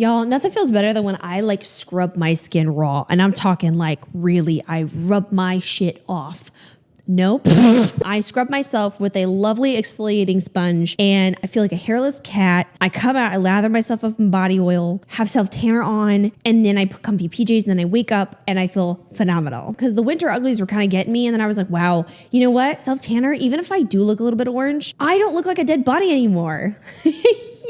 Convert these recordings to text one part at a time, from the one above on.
Y'all, nothing feels better than when I like scrub my skin raw. And I'm talking like really, I rub my shit off. Nope. I scrub myself with a lovely exfoliating sponge and I feel like a hairless cat. I come out, I lather myself up in body oil, have self-tanner on, and then I put comfy PJs and then I wake up and I feel phenomenal. Because the winter uglies were kind of getting me and then I was like, wow, you know what? Self-tanner, even if I do look a little bit orange, I don't look like a dead body anymore.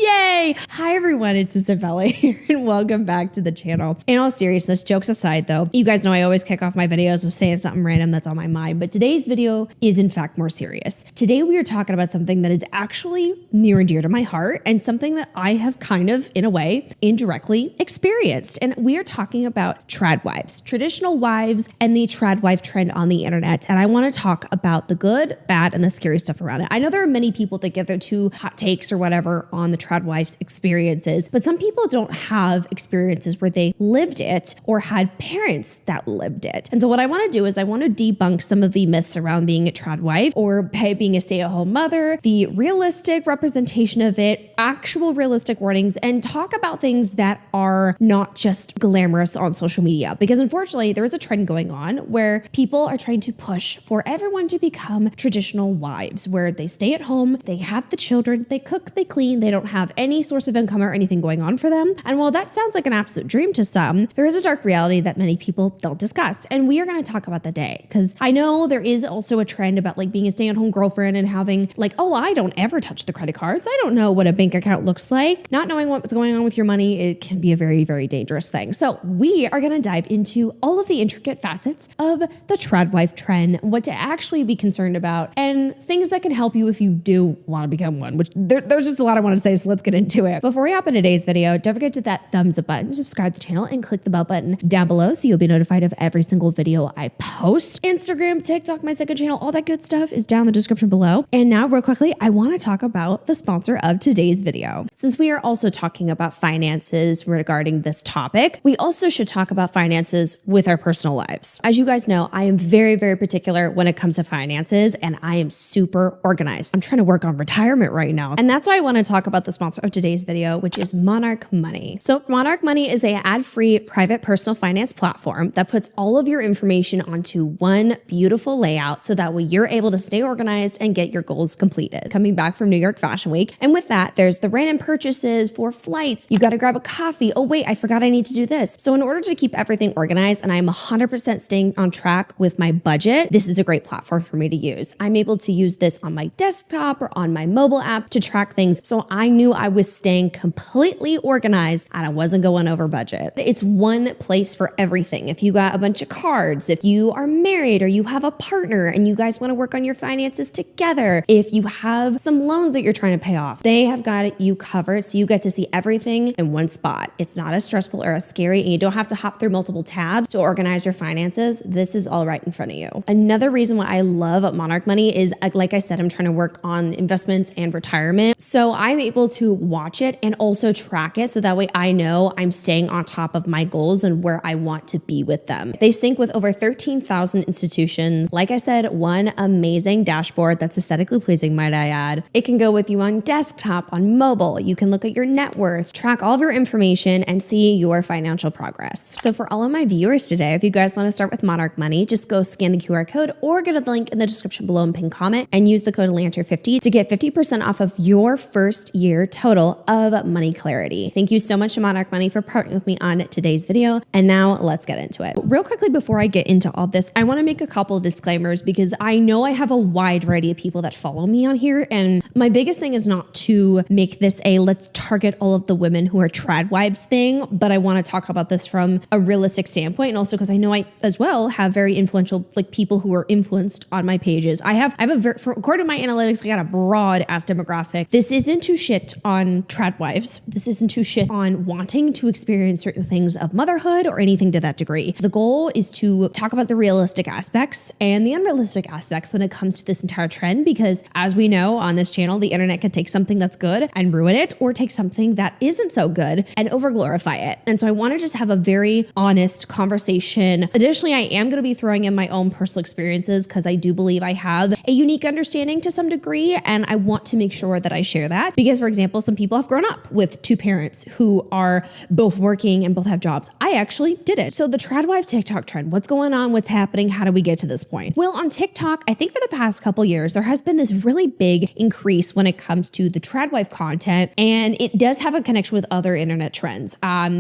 Yay! Hi everyone, it's Isabella here and welcome back to the channel. In all seriousness, jokes aside though, you guys know I always kick off my videos with saying something random that's on my mind, but today's video is in fact more serious. Today we are talking about something that is actually near and dear to my heart and something that I have kind of, in a way, indirectly experienced. And we are talking about trad wives, traditional wives, and the trad wife trend on the internet. And I want to talk about the good, bad, and the scary stuff around it. I know there are many people that give their two hot takes or whatever on the trad wife's experiences, but some people don't have experiences where they lived it or had parents that lived it. And so what I want to do is I want to debunk some of the myths around being a trad wife or being a stay-at-home mother, the realistic representation of it, actual realistic warnings, and talk about things that are not just glamorous on social media. Because unfortunately, there is a trend going on where people are trying to push for everyone to become traditional wives, where they stay at home, they have the children, they cook, they clean, they don't have any source of income or anything going on for them. And while that sounds like an absolute dream to some, there is a dark reality that many people don't discuss. And we are going to talk about that today because I know there is also a trend about like being a stay-at-home girlfriend and having like, oh, I don't ever touch the credit cards. I don't know what a bank account looks like. Not knowing what's going on with your money, it can be a very, very dangerous thing. So we are going to dive into all of the intricate facets of the trad wife trend, what to actually be concerned about, and things that can help you if you do want to become one, which there's just a lot I want to say. So let's get into it. Before we hop in today's video, don't forget to hit that thumbs up button, subscribe to the channel, and click the bell button down below so you'll be notified of every single video I post. Instagram, TikTok, my second channel, all that good stuff is down in the description below. And now real quickly, I want to talk about the sponsor of today's video. Since we are also talking about finances regarding this topic, we also should talk about finances with our personal lives. As you guys know, I am very, very particular when it comes to finances and I am super organized. I'm trying to work on retirement right now. And that's why I want to talk about the sponsor of today's video, which is Monarch Money. So Monarch Money is an ad-free private personal finance platform that puts all of your information onto one beautiful layout so that way you're able to stay organized and get your goals completed. Coming back from New York Fashion Week. And with that, there's the random purchases for flights. You got to grab a coffee. Oh wait, I forgot I need to do this. So in order to keep everything organized and I'm 100% staying on track with my budget, this is a great platform for me to use. I'm able to use this on my desktop or on my mobile app to track things. So I knew I was staying completely organized and I wasn't going over budget. It's one place for everything. If you got a bunch of cards, if you are married or you have a partner and you guys want to work on your finances together, if you have some loans that you're trying to pay off, they have got you covered. So you get to see everything in one spot. It's not as stressful or as scary and you don't have to hop through multiple tabs to organize your finances. This is all right in front of you. Another reason why I love Monarch Money is, like I said, I'm trying to work on investments and retirement. So I'm able to watch it and also track it so that way I know I'm staying on top of my goals and where I want to be with them. They sync with over 13,000 institutions. Like I said, one amazing dashboard that's aesthetically pleasing, might I add. It can go with you on desktop, on mobile. You can look at your net worth, track all of your information, and see your financial progress. So for all of my viewers today, if you guys want to start with Monarch Money, just go scan the QR code or get a link in the description below and pin comment and use the code LANTER50 to get 50% off of your first year total of money clarity. Thank you so much to Monarch Money for partnering with me on today's video. And now let's get into it. Real quickly, before I get into all this, I want to make a couple of disclaimers because I know I have a wide variety of people that follow me on here. And my biggest thing is not to make this a let's target all of the women who are trad wives thing, but I want to talk about this from a realistic standpoint. And also because I know I as well have very influential like people who are influenced on my pages. I have a very, according to my analytics, I got a broad ass demographic. This isn't to shit on trad wives. This isn't to shit on wanting to experience certain things of motherhood or anything to that degree. The goal is to talk about the realistic aspects and the unrealistic aspects when it comes to this entire trend, because as we know on this channel, the internet can take something that's good and ruin it, or take something that isn't so good and over glorify it. And so I want to just have a very honest conversation. Additionally, I am going to be throwing in my own personal experiences because I do believe I have a unique understanding to some degree, and I want to make sure that I share that. Because for example, example, some people have grown up with two parents who are both working and both have jobs. I actually didn't. So the tradwife TikTok trend, what's going on? What's happening? How do we get to this point? Well, on TikTok, I think for the past couple years, there has been this really big increase when it comes to the tradwife content, and it does have a connection with other internet trends.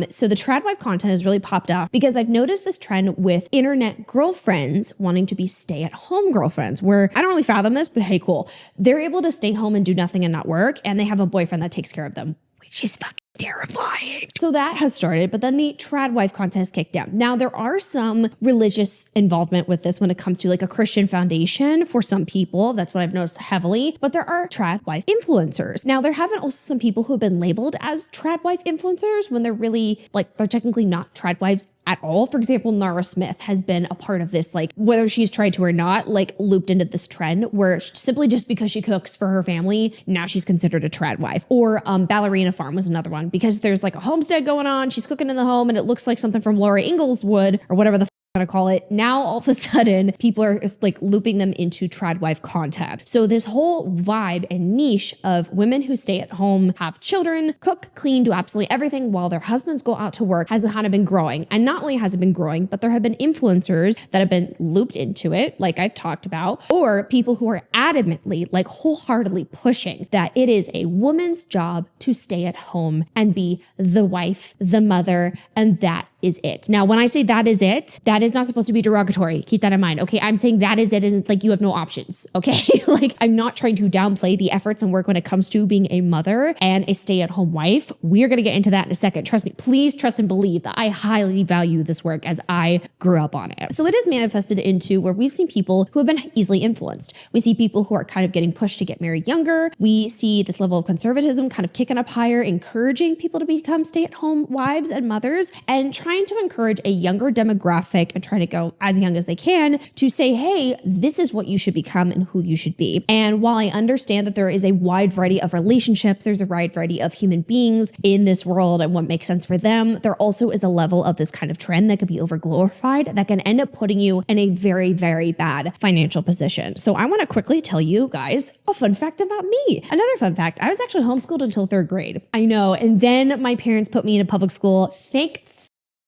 So the tradwife content has really popped up because I've noticed this trend with internet girlfriends wanting to be stay-at-home girlfriends, where I don't really fathom this, but hey, cool. They're able to stay home and do nothing and not work, and they have a boyfriend that takes care of them, which is fucking terrifying. So that has started, but then the tradwife content has kicked in. Now, there are some religious involvement with this when it comes to like a Christian foundation for some people. That's what I've noticed heavily, but there are tradwife influencers. Now, there have been also some people who have been labeled as tradwife influencers when they're really like, they're technically not tradwives at all. For example, Nara Smith has been a part of this, like whether she's tried to or not, like looped into this trend where simply just because she cooks for her family, now she's considered a tradwife. Or Ballerina Farm was another one because there's like a homestead going on. She's cooking in the home and it looks like something from Laura Ingalls Wood or whatever the gonna call it. Now, all of a sudden, people are like looping them into tradwife content. So this whole vibe and niche of women who stay at home, have children, cook, clean, do absolutely everything while their husbands go out to work has kind of been growing. And not only has it been growing, but there have been influencers that have been looped into it, like I've talked about, or people who are adamantly, like wholeheartedly pushing that it is a woman's job to stay at home and be the wife, the mother, and that is it. Now, when I say that is it, that is not supposed to be derogatory. Keep that in mind. Okay. I'm saying that is it isn't like you have no options. Okay. Like I'm not trying to downplay the efforts and work when it comes to being a mother and a stay-at-home wife. We're going to get into that in a second. Trust me. Please trust and believe that I highly value this work as I grew up on it. So it is manifested into where we've seen people who have been easily influenced. We see people who are kind of getting pushed to get married younger. We see this level of conservatism kind of kicking up higher, encouraging people to become stay-at-home wives and mothers and trying to encourage a younger demographic and trying to go as young as they can to say, hey, this is what you should become and who you should be. And while I understand that there is a wide variety of relationships, there's a wide variety of human beings in this world and what makes sense for them, there also is a level of this kind of trend that could be overglorified that can end up putting you in a very, very bad financial position. So I want to quickly tell you guys a fun fact about me. Another fun fact, I was actually homeschooled until 3rd grade. I know. And then my parents put me in a public school.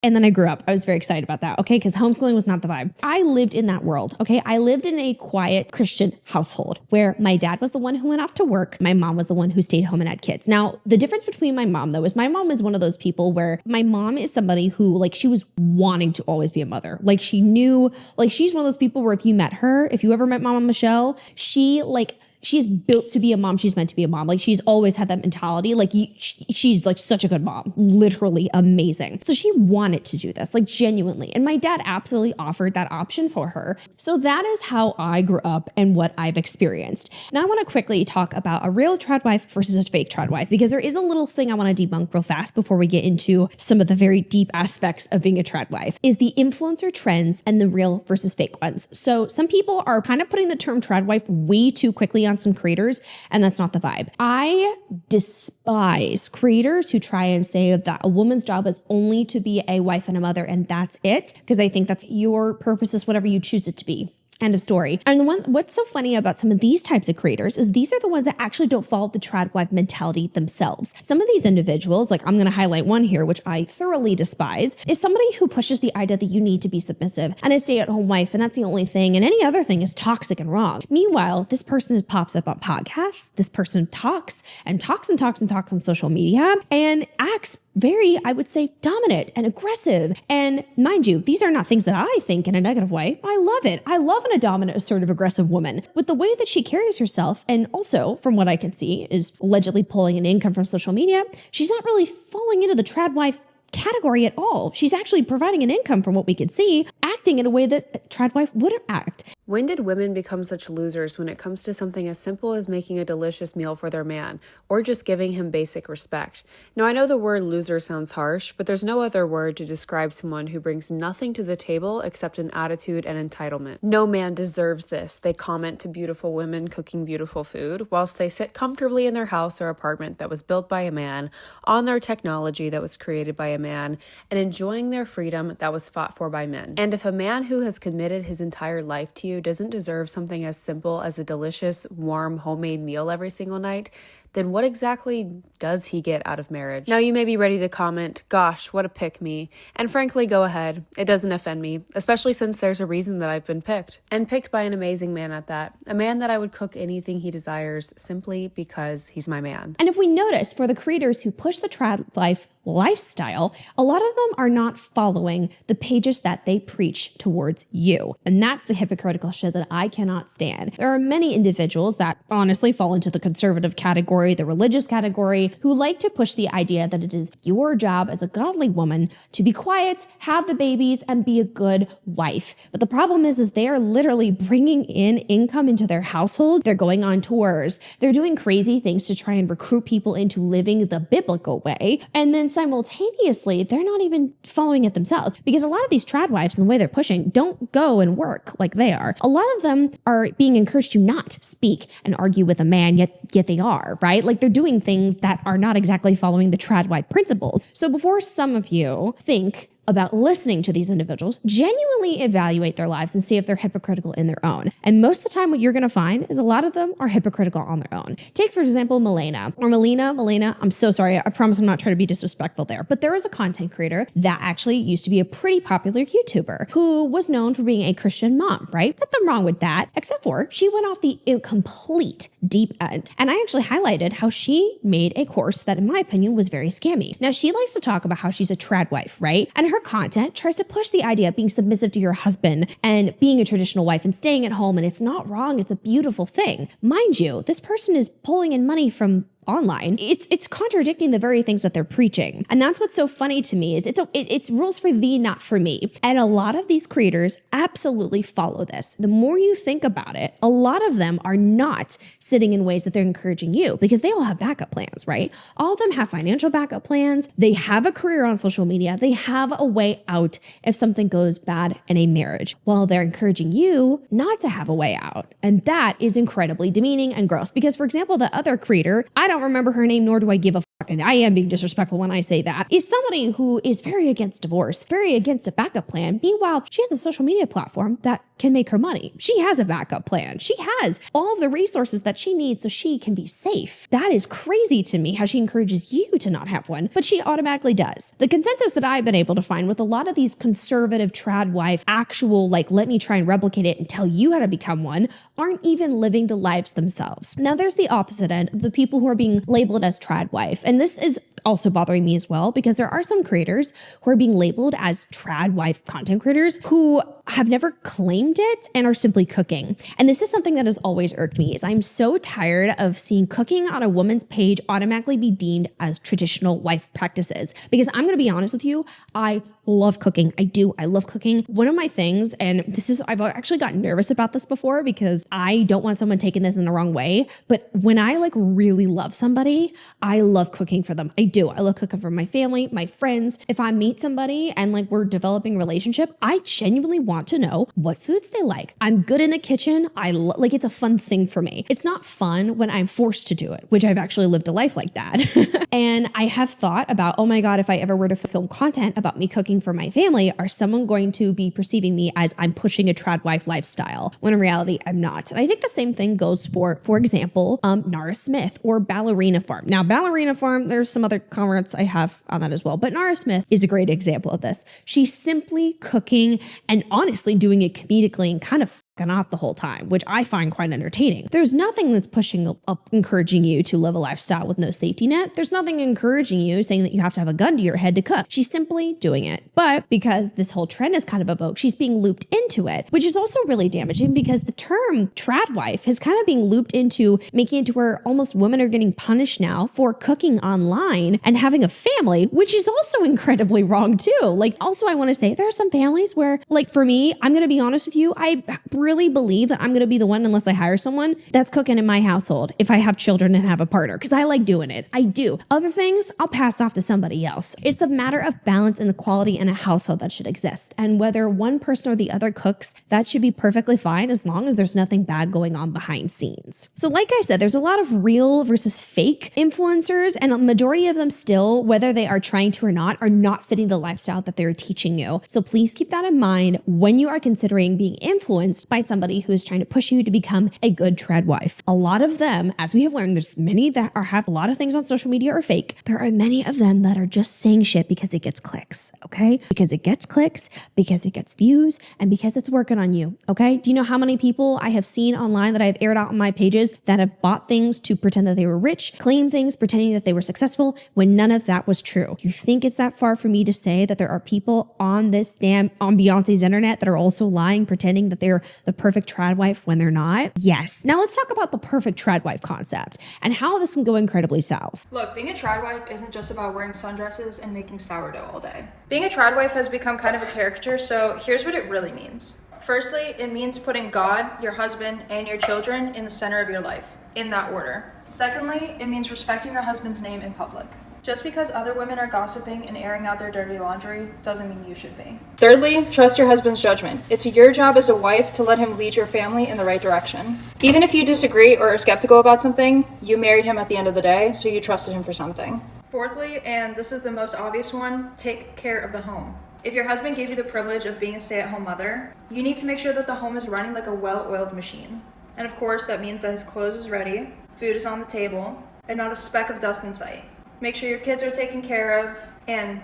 And then I grew up. I was very excited about that, okay? Because homeschooling was not the vibe. I lived in that world, okay? I lived in a quiet Christian household where my dad was the one who went off to work. My mom was the one who stayed home and had kids. Now, the difference between my mom, though, is my mom is one of those people where my mom is somebody who, like, she was wanting to always be a mother. Like, she knew, like, she's one of those people where if you met her, if you ever met Mama Michelle, she's built to be a mom. She's meant to be a mom. Like she's always had that mentality. Like she's like such a good mom, literally amazing. So she wanted to do this, like genuinely. And my dad absolutely offered that option for her. So that is how I grew up and what I've experienced. Now I want to quickly talk about a real tradwife versus a fake tradwife, because there is a little thing I want to debunk real fast before we get into some of the very deep aspects of being a tradwife, is the influencer trends and the real versus fake ones. So some people are kind of putting the term tradwife way too quickly on some creators, and that's not the vibe. I despise creators who try and say that a woman's job is only to be a wife and a mother and that's it, because I think that your purpose is whatever you choose it to be. End of story. And what's so funny about some of these types of creators is these are the ones that actually don't follow the tradwife mentality themselves. Some of these individuals, like I'm going to highlight one here, which I thoroughly despise, is somebody who pushes the idea that you need to be submissive and a stay-at-home wife, and that's the only thing, and any other thing is toxic and wrong. Meanwhile, this person pops up on podcasts. This person talks and talks and talks and talks on social media and acts very, I would say, dominant and aggressive. And mind you, these are not things that I think in a negative way. I love it. I love a dominant, assertive, aggressive woman. With the way that she carries herself, and also, from what I can see, is allegedly pulling an income from social media, she's not really falling into the tradwife category at all. She's actually providing an income from what we could see, acting in a way that a tradwife wouldn't act. When did women become such losers when it comes to something as simple as making a delicious meal for their man, or just giving him basic respect? Now, I know the word loser sounds harsh, but there's no other word to describe someone who brings nothing to the table except an attitude and entitlement. No man deserves this, they comment to beautiful women cooking beautiful food, whilst they sit comfortably in their house or apartment that was built by a man, on their technology that was created by a man, and enjoying their freedom that was fought for by men. And if a man who has committed his entire life to you doesn't deserve something as simple as a delicious, warm, homemade meal every single night, then what exactly does he get out of marriage? Now you may be ready to comment, gosh, what a pick me. And frankly, go ahead. It doesn't offend me, especially since there's a reason that I've been picked. And picked by an amazing man at that. A man that I would cook anything he desires simply because he's my man. And if we notice, for the creators who push the trad life lifestyle, a lot of them are not following the pages that they preach towards you. And that's the hypocritical shit that I cannot stand. There are many individuals that honestly fall into the conservative category, the religious category, who like to push the idea that it is your job as a godly woman to be quiet, have the babies, and be a good wife. But the problem is they are literally bringing in income into their household. They're going on tours. They're doing crazy things to try and recruit people into living the biblical way. And then simultaneously, they're not even following it themselves, because a lot of these trad wives and the way they're pushing don't go and work like they are. A lot of them are being encouraged to not speak and argue with a man, yet they are, right? Like they're doing things that are not exactly following the trad wife principles. So before some of you think about listening to these individuals, genuinely evaluate their lives and see if they're hypocritical in their own. And most of the time, what you're going to find is a lot of them are hypocritical on their own. Take, for example, Melena. I'm so sorry. I promise I'm not trying to be disrespectful there. But there was a content creator that actually used to be a pretty popular YouTuber who was known for being a Christian mom, right? Nothing wrong with that, except for she went off the complete deep end. And I actually highlighted how she made a course that, in my opinion, was very scammy. Now, she likes to talk about how she's a trad wife, right? And her content tries to push the idea of being submissive to your husband and being a traditional wife and staying at home. And it's not wrong. It's a beautiful thing. Mind you, this person is pulling in money from online. It's contradicting the very things that they're preaching. And that's what's so funny to me is it's rules for thee, not for me. And a lot of these creators absolutely follow this. The more you think about it, a lot of them are not sitting in ways that they're encouraging you, because they all have backup plans, right? All of them have financial backup plans. They have a career on social media. They have a way out if something goes bad in a marriage, while they're encouraging you not to have a way out. And that is incredibly demeaning and gross, because, for example, the other creator, I don't remember her name, nor do I give a fuck, and I am being disrespectful when I say that, is somebody who is very against divorce, very against a backup plan. Meanwhile, she has a social media platform that can make her money. She has a backup plan. She has all of the resources that she needs so she can be safe. That is crazy to me, how she encourages you to not have one, but she automatically does. The consensus that I've been able to find with a lot of these conservative trad wife, actual, like, let me try and replicate it and tell you how to become one, aren't even living the lives themselves. Now, there's the opposite end of the people who are being labeled as trad wife. And this is also bothering me as well, because there are some creators who are being labeled as trad wife content creators who have never claimed it and are simply cooking. And this is something that has always irked me, is I'm so tired of seeing cooking on a woman's page automatically be deemed as traditional wife practices. Because I'm going to be honest with you, I love cooking. I love cooking. One of my things, and I've actually gotten nervous about this before because I don't want someone taking this in the wrong way, but when I really love somebody, I love cooking for them. I do. I love cooking for my family, my friends. If I meet somebody and we're developing a relationship, I genuinely want to know what foods they like. I'm good in the kitchen. It's a fun thing for me. It's not fun when I'm forced to do it, which I've actually lived a life like that. And I have thought about, oh my God, if I ever were to film content about me cooking for my family, are someone going to be perceiving me as I'm pushing a trad wife lifestyle, when in reality, I'm not. And I think the same thing goes for example, Nara Smith or Ballerina Farm. Now, Ballerina Farm, there's some other comments I have on that as well, but Nara Smith is a great example of this. She's simply cooking and honestly doing it comedically and kind of off the whole time, which I find quite entertaining. There's nothing that's pushing up, encouraging you to live a lifestyle with no safety net. There's nothing encouraging you saying that you have to have a gun to your head to cook. She's simply doing it. But because this whole trend is kind of evoked, she's being looped into it, which is also really damaging, because the term trad wife is kind of being looped into making it to where almost women are getting punished now for cooking online and having a family, which is also incredibly wrong too. Also, I want to say there are some families where, for me, I'm going to be honest with you, I really believe that I'm going to be the one, unless I hire someone, that's cooking in my household if I have children and have a partner, because I like doing it. I do. Other things, I'll pass off to somebody else. It's a matter of balance and equality in a household that should exist. And whether one person or the other cooks, that should be perfectly fine as long as there's nothing bad going on behind scenes. So like I said, there's a lot of real versus fake influencers, and a majority of them still, whether they are trying to or not, are not fitting the lifestyle that they're teaching you. So please keep that in mind when you are considering being influenced by somebody who is trying to push you to become a good trad wife. A lot of them, as we have learned, there's many that have a lot of things on social media are fake. There are many of them that are just saying shit because it gets clicks, okay? Because it gets clicks, because it gets views, and because it's working on you, okay? Do you know how many people I have seen online that I've aired out on my pages that have bought things to pretend that they were rich, claim things pretending that they were successful when none of that was true? You think it's that far for me to say that there are people on Beyonce's internet that are also lying, pretending that they're the perfect trad wife when they're not? Yes. Now let's talk about the perfect trad wife concept and how this can go incredibly south. Look, being a trad wife isn't just about wearing sundresses and making sourdough all day. Being a trad wife has become kind of a caricature, so here's what it really means. Firstly, it means putting God, your husband, and your children in the center of your life, in that order. Secondly, it means respecting your husband's name in public. Just because other women are gossiping and airing out their dirty laundry doesn't mean you should be. Thirdly, trust your husband's judgment. It's your job as a wife to let him lead your family in the right direction. Even if you disagree or are skeptical about something, you married him at the end of the day, so you trusted him for something. Fourthly, and this is the most obvious one, take care of the home. If your husband gave you the privilege of being a stay-at-home mother, you need to make sure that the home is running like a well-oiled machine. And of course, that means that his clothes is ready, food is on the table, and not a speck of dust in sight. Make sure your kids are taken care of, and,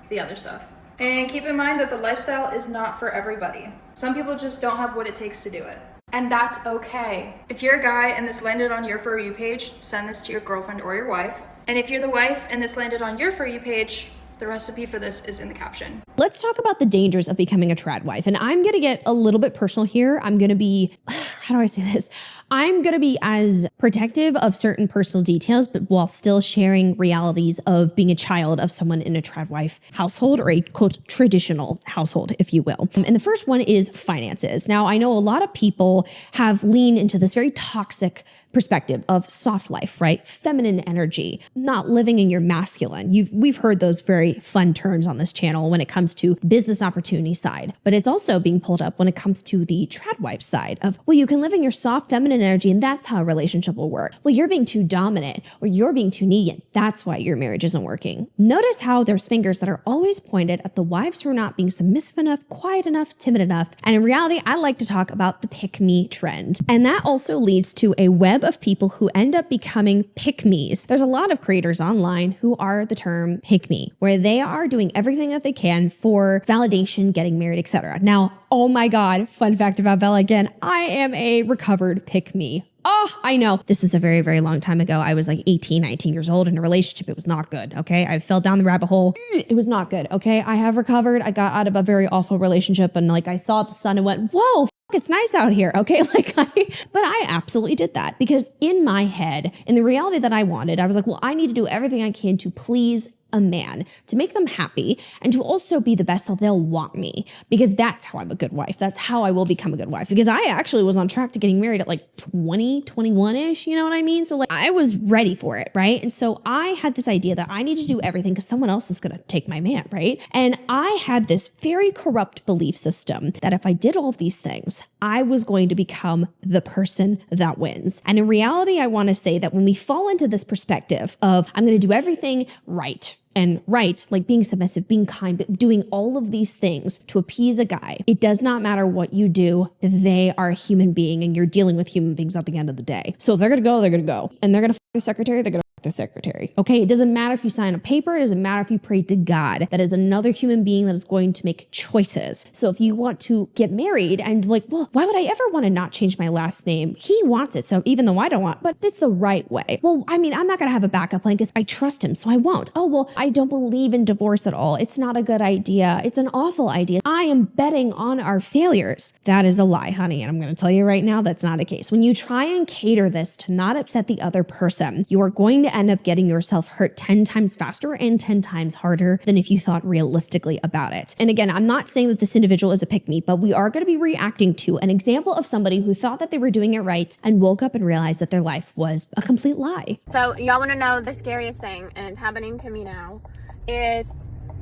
the other stuff. And keep in mind that the lifestyle is not for everybody. Some people just don't have what it takes to do it. And that's okay. If you're a guy and this landed on your For You page, send this to your girlfriend or your wife. And if you're the wife and this landed on your For You page, the recipe for this is in the caption. Let's talk about the dangers of becoming a trad wife. And I'm going to get a little bit personal here. I'm going to be, how do I say this? I'm going to be as protective of certain personal details, but while still sharing realities of being a child of someone in a trad wife household, or a quote traditional household, if you will. And the first one is finances. Now, I know a lot of people have leaned into this very toxic perspective of soft life, right? Feminine energy, not living in your masculine. We've heard those very fun terms on this channel when it comes to business opportunity side, but it's also being pulled up when it comes to the trad wife side of, well, you can live in your soft feminine energy and that's how a relationship will work. Well, you're being too dominant or you're being too needy and that's why your marriage isn't working. Notice how there's fingers that are always pointed at the wives who are not being submissive enough, quiet enough, timid enough. And in reality, I like to talk about the pick-me trend. And that also leads to a web of people who end up becoming pick-me's. There's a lot of creators online who are the term pick-me, where they are doing everything that they can for validation, getting married, etc. Now, oh my God, fun fact about Bella again, I am a recovered pick-me. Oh, I know. This is a very, very long time ago. I was like 18, 19 years old in a relationship. It was not good, okay? I fell down the rabbit hole. It was not good, okay? I have recovered. I got out of a very awful relationship and I saw the sun and went, whoa, it's nice out here, okay? But I absolutely did that because in my head, in the reality that I wanted, I was like, well, I need to do everything I can to please a man, to make them happy, and to also be the best so they'll want me, because that's how I'm a good wife. That's how I will become a good wife, because I actually was on track to getting married at 20, 21-ish, you know what I mean? So I was ready for it, right? And so I had this idea that I need to do everything because someone else is going to take my man, right? And I had this very corrupt belief system that if I did all of these things, I was going to become the person that wins. And in reality, I want to say that when we fall into this perspective of I'm going to do everything right, and right, like being submissive, being kind, but doing all of these things to appease a guy, it does not matter what you do. They are a human being and you're dealing with human beings at the end of the day. So if they're going to go, they're going to go. And they're going to the secretary, they're going to the secretary. Okay, it doesn't matter if you sign a paper, it doesn't matter if you pray to God. That is another human being that is going to make choices. So if you want to get married and well, why would I ever want to not change my last name? He wants it, so even though I don't want, but it's the right way. Well, I mean, I'm not going to have a backup plan because I trust him, so I won't. Oh, well, I don't believe in divorce at all. It's not a good idea. It's an awful idea. I am betting on our failures. That is a lie, honey. And I'm going to tell you right now, that's not the case. When you try and cater this to not upset the other person, you are going to end up getting yourself hurt 10 times faster and 10 times harder than if you thought realistically about it. And again, I'm not saying that this individual is a pick-me, but we are going to be reacting to an example of somebody who thought that they were doing it right and woke up and realized that their life was a complete lie. So y'all want to know the scariest thing, and it's happening to me now, is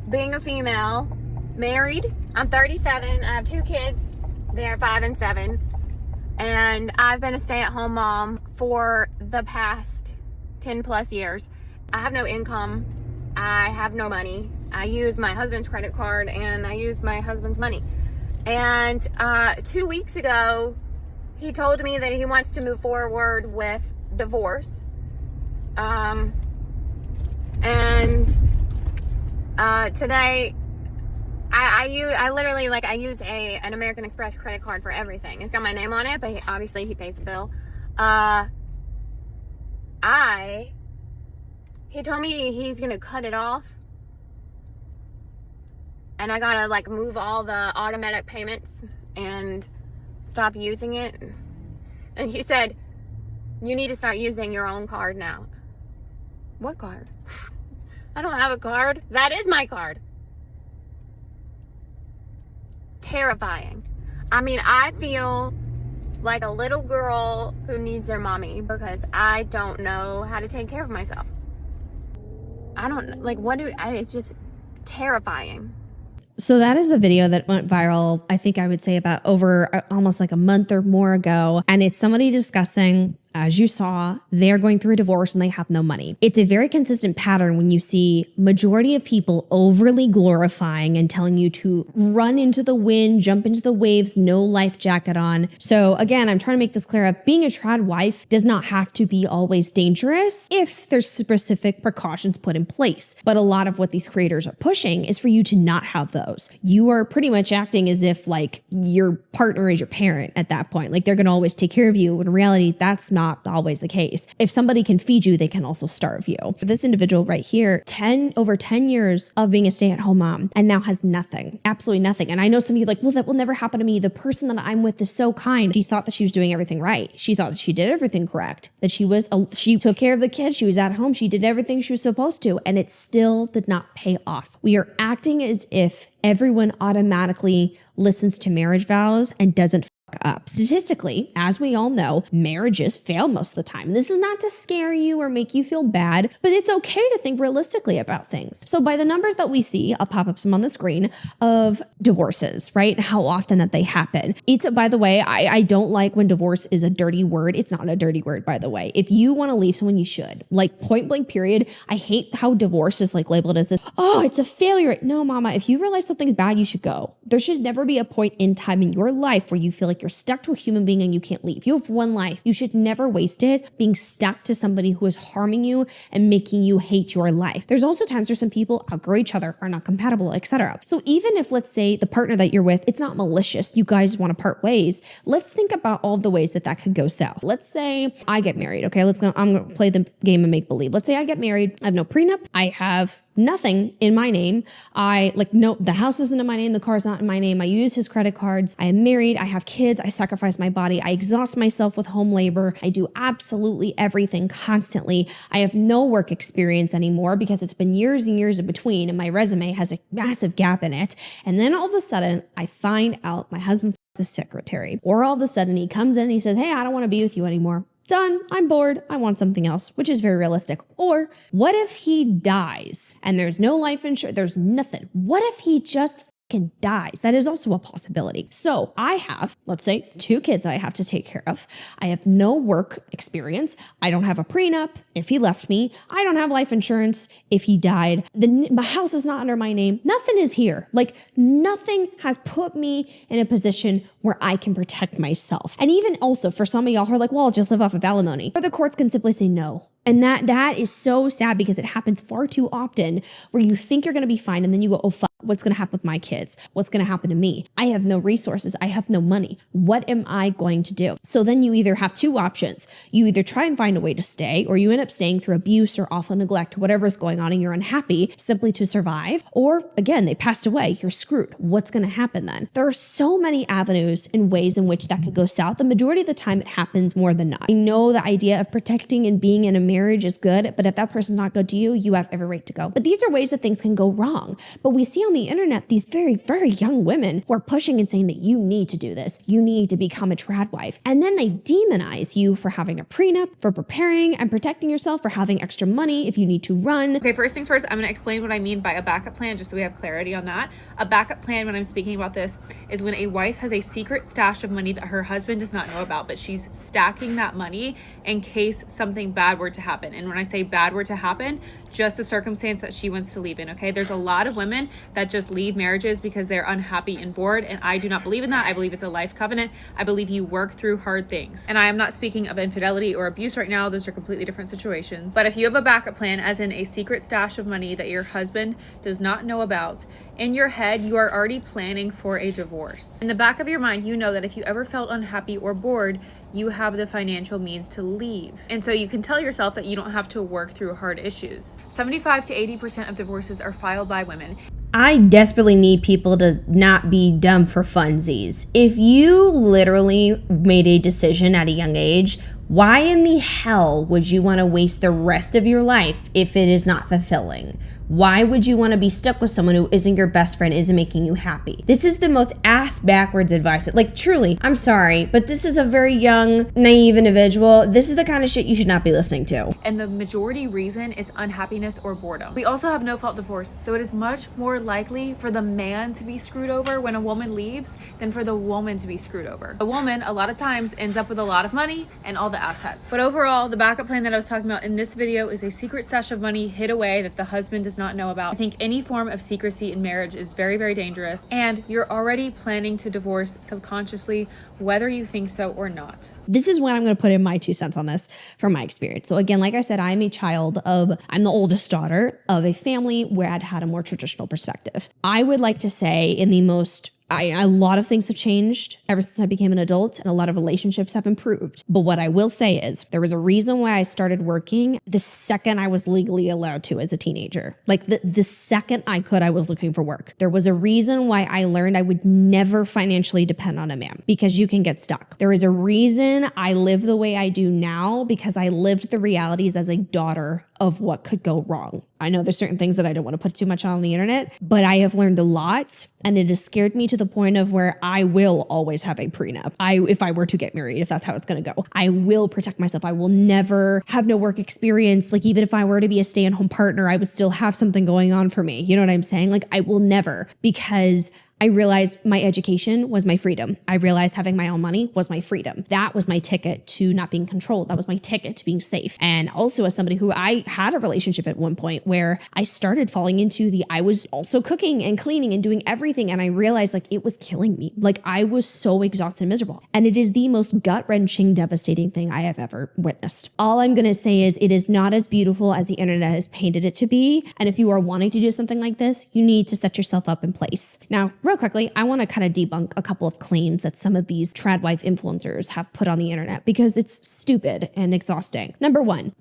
being a female, married. I'm 37. I have 2 kids. They're 5 and 7. And I've been a stay-at-home mom for the past 10 plus years. I have no income. I have no money. I use my husband's credit card and I use my husband's money. And 2 weeks ago, he told me that he wants to move forward with divorce. Today, I literally, like, I use an American Express credit card for everything. It's got my name on it, but obviously he pays the bill. He told me he's gonna cut it off, and I gotta, like, move all the automatic payments and stop using it. And he said, you need to start using your own card now. What card? I don't have a card. That is my card. Terrifying. I mean, I feel like a little girl who needs their mommy because I don't know how to take care of myself. I don't, like, it's just terrifying. So that is a video that went viral, I think I would say about over almost like a month or more ago. And it's somebody discussing, as you saw, they're going through a divorce and they have no money. It's a very consistent pattern when you see majority of people overly glorifying and telling you to run into the wind, jump into the waves, no life jacket on. So again, I'm trying to make this clear. Being a trad wife does not have to be always dangerous if there's specific precautions put in place. But a lot of what these creators are pushing is for you to not have those. You are pretty much acting as if like your partner is your parent at that point. Like they're going to always take care of you. When in reality, that's not always the case. If somebody can feed you, they can also starve you. For this individual right here, over 10 years of being a stay-at-home mom and now has nothing, absolutely nothing. And I know some of you are like, well, that will never happen to me. The person that I'm with is so kind. She thought that she was doing everything right. She thought that she did everything correct, that she took care of the kids. She was at home. She did everything she was supposed to, and it still did not pay off. We are acting as if everyone automatically listens to marriage vows and doesn't up. Statistically, as we all know, marriages fail most of the time. This is not to scare you or make you feel bad, but it's okay to think realistically about things. So by the numbers that we see, I'll pop up some on the screen of divorces, right? How often that they happen. It's, by the way, I don't like when divorce is a dirty word. It's not a dirty word, by the way. If you want to leave someone, you should. Like point blank period. I hate how divorce is like labeled as this, oh, it's a failure. No, mama, if you realize something's bad, you should go. There should never be a point in time in your life where you feel like you're stuck to a human being and you can't leave. You have one life. You should never waste it being stuck to somebody who is harming you and making you hate your life. There's also times where some people outgrow each other, are not compatible, etc. So even if, let's say, the partner that you're with, it's not malicious, you guys want to part ways, let's think about all the ways that could go south. Let's say I get married. Okay, I'm going to play the game of make believe. Let's say I get married. I have no prenup. I have nothing in my name. The house isn't in my name. The car's not in my name. I use his credit cards. I am married. I have kids. I sacrifice my body. I exhaust myself with home labor. I do absolutely everything constantly. I have no work experience anymore because it's been years and years in between and my resume has a massive gap in it. And then all of a sudden I find out my husband is a secretary, or all of a sudden he comes in and he says, hey, I don't want to be with you anymore. Done. I'm bored. I want something else, which is very realistic. Or what if he dies and there's no life insurance? There's nothing. What if he just dies? That is also a possibility. So I have, let's say, 2 kids that I have to take care of. I have no work experience. I don't have a prenup if he left me. I don't have life insurance if he died. My house is not under my name. Nothing is here. Like nothing has put me in a position where I can protect myself. And even also for some of y'all who are like, well, I'll just live off of alimony. Or the courts can simply say no. And that is so sad because it happens far too often where you think you're going to be fine and then you go, oh, fuck, what's going to happen with my kids? What's going to happen to me? I have no resources. I have no money. What am I going to do? So then you either have 2 options. You either try and find a way to stay, or you end up staying through abuse or awful neglect, whatever is going on, and you're unhappy simply to survive. Or again, they passed away. You're screwed. What's going to happen then? There are so many avenues and ways in which that could go south. The majority of the time it happens more than not. I know the idea of protecting and being in a marriage is good, but if that person's not good to you, you have every right to go. But these are ways that things can go wrong. But we see on the internet these very, very young women who are pushing and saying that you need to do this. You need to become a trad wife. And then they demonize you for having a prenup, for preparing and protecting yourself, for having extra money if you need to run. Okay, first things first, I'm going to explain what I mean by a backup plan, just so we have clarity on that. A backup plan, when I'm speaking about this, is when a wife has a secret stash of money that her husband does not know about, but she's stacking that money in case something bad were to happen. And when I say bad were to happen, just the circumstance that she wants to leave in, okay? There's a lot of women that just leave marriages because they're unhappy and bored, and I do not believe in that. I believe it's a life covenant. I believe you work through hard things. And I am not speaking of infidelity or abuse right now. Those are completely different situations. But if you have a backup plan, as in a secret stash of money that your husband does not know about, in your head, you are already planning for a divorce. In the back of your mind, you know that if you ever felt unhappy or bored, you have the financial means to leave. And so you can tell yourself that you don't have to work through hard issues. 75 to 80% of divorces are filed by women. I desperately need people to not be dumb for funsies. If you literally made a decision at a young age, why in the hell would you want to waste the rest of your life if it is not fulfilling? Why would you want to be stuck with someone who isn't your best friend, isn't making you happy? This is the most ass backwards advice. Like, truly, I'm sorry, but this is a very young, naive individual. This is the kind of shit you should not be listening to. And the majority reason is unhappiness or boredom. We also have no-fault divorce, so it is much more likely for the man to be screwed over when a woman leaves than for the woman to be screwed over. The woman, a lot of times, ends up with a lot of money and all the assets. But overall, the backup plan that I was talking about in this video is a secret stash of money hid away that the husband does not know about. I think any form of secrecy in marriage is very, very dangerous, and you're already planning to divorce subconsciously, whether you think so or not. This is when I'm going to put in my 2 cents on this from my experience. So again, like I said, I'm the oldest daughter of a family where I'd had a more traditional perspective. I would like to say a lot of things have changed ever since I became an adult, and a lot of relationships have improved. But what I will say is there was a reason why I started working the second I was legally allowed to as a teenager. Like the second I could, I was looking for work. There was a reason why I learned I would never financially depend on a man, because you can get stuck. There is a reason I live the way I do now, because I lived the realities as a daughter of what could go wrong. I know there's certain things that I don't want to put too much on the internet, but I have learned a lot, and it has scared me to the point of where I will always have a prenup. If I were to get married, if that's how it's going to go, I will protect myself. I will never have no work experience. Like, even if I were to be a stay-at-home partner, I would still have something going on for me. You know what I'm saying? Like, I will never, because I realized my education was my freedom. I realized having my own money was my freedom. That was my ticket to not being controlled. That was my ticket to being safe. And also, as somebody who I had a relationship at one point where I started falling into I was also cooking and cleaning and doing everything. And I realized like it was killing me. Like, I was so exhausted and miserable. And it is the most gut-wrenching, devastating thing I have ever witnessed. All I'm going to say is it is not as beautiful as the internet has painted it to be. And if you are wanting to do something like this, you need to set yourself up in place. Now, real quickly, I want to kind of debunk a couple of claims that some of these trad wife influencers have put on the internet, because it's stupid and exhausting. Number one,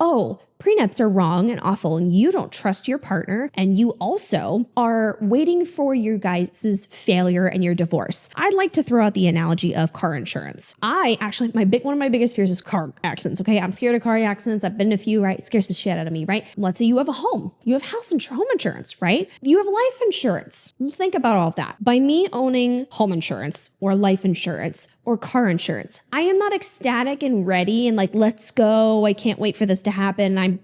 prenups are wrong and awful, and you don't trust your partner, and you also are waiting for your guys' failure and your divorce. I'd like to throw out the analogy of car insurance. One of my biggest fears is car accidents, okay? I'm scared of car accidents. I've been in a few, right? It scares the shit out of me, right? Let's say you have a home. You have home insurance, right? You have life insurance. Think about all of that. By me owning home insurance or life insurance or car insurance, I am not ecstatic and ready and like, let's go. I can't wait for this to happen. I'm,